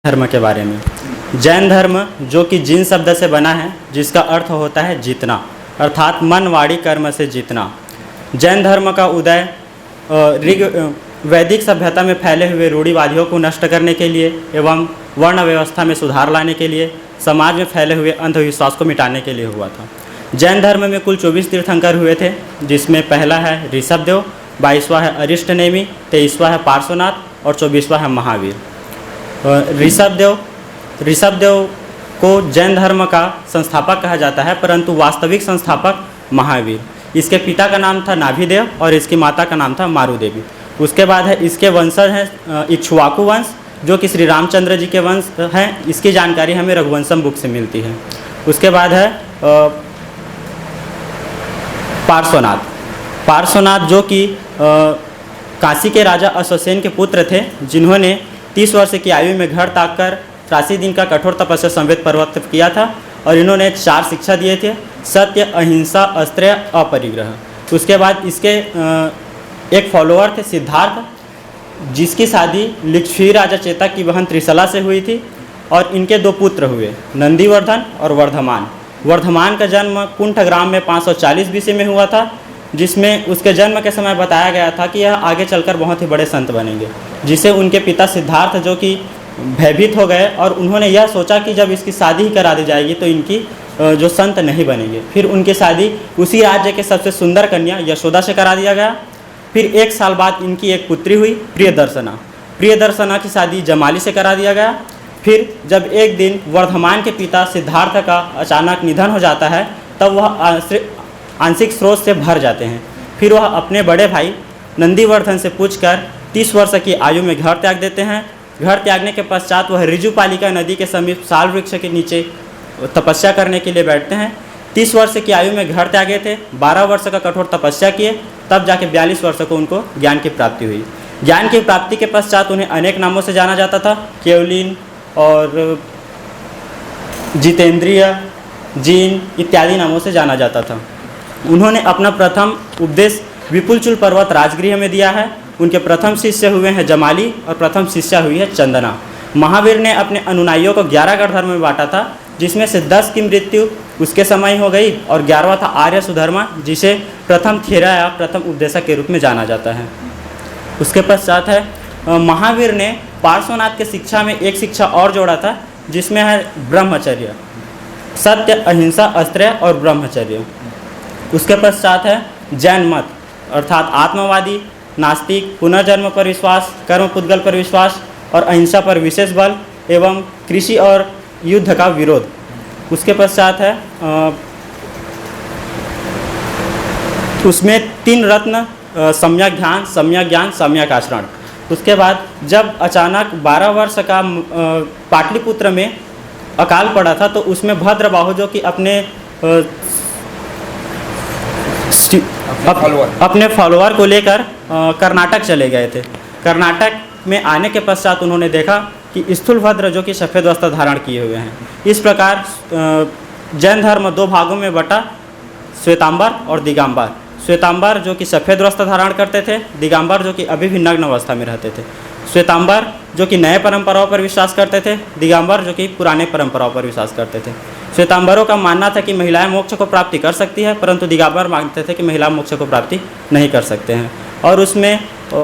धर्म के बारे में। जैन धर्म जो कि जिन शब्द से बना है, जिसका अर्थ होता है जीतना, अर्थात मन वाणी कर्म से जीतना। जैन धर्म का उदय वैदिक सभ्यता में फैले हुए रूढ़िवादियों को नष्ट करने के लिए एवं वर्ण व्यवस्था में सुधार लाने के लिए, समाज में फैले हुए अंधविश्वास को मिटाने के लिए हुआ था। जैन धर्म में कुल 24 तीर्थंकर हुए थे, जिसमें पहला है ऋषभदेव, 22वां है अरिष्टनेमि, 23वां है पार्श्वनाथ और 24वां है महावीर। ऋषभदेव को जैन धर्म का संस्थापक कहा जाता है, परंतु वास्तविक संस्थापक महावीर। इसके पिता का नाम था नाभिदेव और इसकी माता का नाम था मारुदेवी। उसके बाद है इसके वंशज हैं इक्ष्वाकु वंश, जो कि श्री रामचंद्र जी के वंश हैं। इसकी जानकारी हमें रघुवंशम बुक से मिलती है। उसके बाद है पार्श्वनाथ जो कि काशी के राजा अश्वसेन के पुत्र थे, जिन्होंने 30 वर्ष की आयु में घर ताक कर 83 दिन का कठोर तपस्या संवेद पर्वत किया था और इन्होंने 4 शिक्षा दिए थे: सत्य, अहिंसा, अस्त्रेय, अपरिग्रह। उसके बाद इसके एक फॉलोअर थे सिद्धार्थ, जिसकी शादी लिच्छवी राजा चेता की बहन त्रिशला से हुई थी और इनके 2 पुत्र हुए, नंदीवर्धन और वर्धमान। वर्धमान का जन्म कुंठ ग्राम में 540 बीसी में हुआ था, जिसमें उसके जन्म के समय बताया गया था कि यह आगे चलकर बहुत ही बड़े संत बनेंगे, जिसे उनके पिता सिद्धार्थ जो कि भयभीत हो गए और उन्होंने यह सोचा कि जब इसकी शादी ही करा दी जाएगी तो इनकी जो संत नहीं बनेंगे। फिर उनकी शादी उसी राज्य के सबसे सुंदर कन्या यशोदा से करा दिया गया। फिर 1 साल बाद इनकी एक पुत्री हुई प्रियदर्शना की शादी जमाली से करा दिया गया। फिर जब एक दिन वर्धमान के पिता सिद्धार्थ का अचानक निधन हो जाता है, तब वह आंशिक स्रोत से भर जाते हैं। फिर वह अपने बड़े भाई नंदीवर्धन से पूछकर 30 वर्ष की आयु में घर त्याग देते हैं। घर त्यागने के पश्चात वह ऋजुपालिका नदी के समीप साल वृक्ष के नीचे तपस्या करने के लिए बैठते हैं। 30 वर्ष की आयु में घर त्यागे थे, 12 वर्ष का कठोर तपस्या किए, तब जाके 42 वर्ष को उनको ज्ञान की प्राप्ति हुई। ज्ञान की प्राप्ति के पश्चात उन्हें अनेक नामों से जाना जाता था, केवलिन और जितेंद्रिय, जीन इत्यादि नामों से जाना जाता था। उन्होंने अपना प्रथम उपदेश विपुलचूल पर्वत राजगृह में दिया है। उनके प्रथम शिष्य हुए हैं जमाली और प्रथम शिष्या हुई है चंदना। महावीर ने अपने अनुयायियों को 11 गण धर्म में बांटा था, जिसमें से 10 की मृत्यु उसके समय हो गई और 11वां था आर्य सुधर्मा, जिसे प्रथम थेरा या प्रथम उपदेशक के रूप में जाना जाता है। उसके पश्चात है महावीर ने पार्श्वनाथ के शिक्षा में एक शिक्षा और जोड़ा था, जिसमें है ब्रह्मचर्य, सत्य, अहिंसा, अस्त्रेय और ब्रह्मचर्य। उसके पश्चात है जैन मत, अर्थात आत्मवादी, नास्तिक, पुनर्जन्म पर विश्वास, कर्म पुद्गल पर विश्वास और अहिंसा पर विशेष बल एवं कृषि और युद्ध का विरोध। उसके पश्चात है उसमें 3 रत्न: सम्यक ध्यान, सम्यक ज्ञान, सम्यक आचरण। उसके बाद जब अचानक 12 वर्ष का पाटलिपुत्र में अकाल पड़ा था, तो उसमें भद्रबाहु जो कि अपने फॉलोअर को लेकर कर्नाटक चले गए थे। कर्नाटक में आने के पश्चात उन्होंने देखा कि स्थूलभद्र जो कि सफ़ेद वस्त्र धारण किए हुए हैं। इस प्रकार जैन धर्म 2 भागों में बटा, श्वेतांबर और दिगंबर। श्वेतांबर जो कि सफ़ेद वस्त्र धारण करते थे, दिगंबर जो कि अभी भी नग्न अवस्था में रहते थे। श्वेतांबर जो कि नए परंपराओं पर विश्वास करते थे, दिगंबर जो कि पुराने परंपराओं पर विश्वास करते थे। श्वेतांबरों का मानना था कि महिलाएं मोक्ष को प्राप्ति कर सकती है, परंतु दिगंबर मानते थे कि महिला मोक्ष को प्राप्ति नहीं कर सकते हैं। और उसमें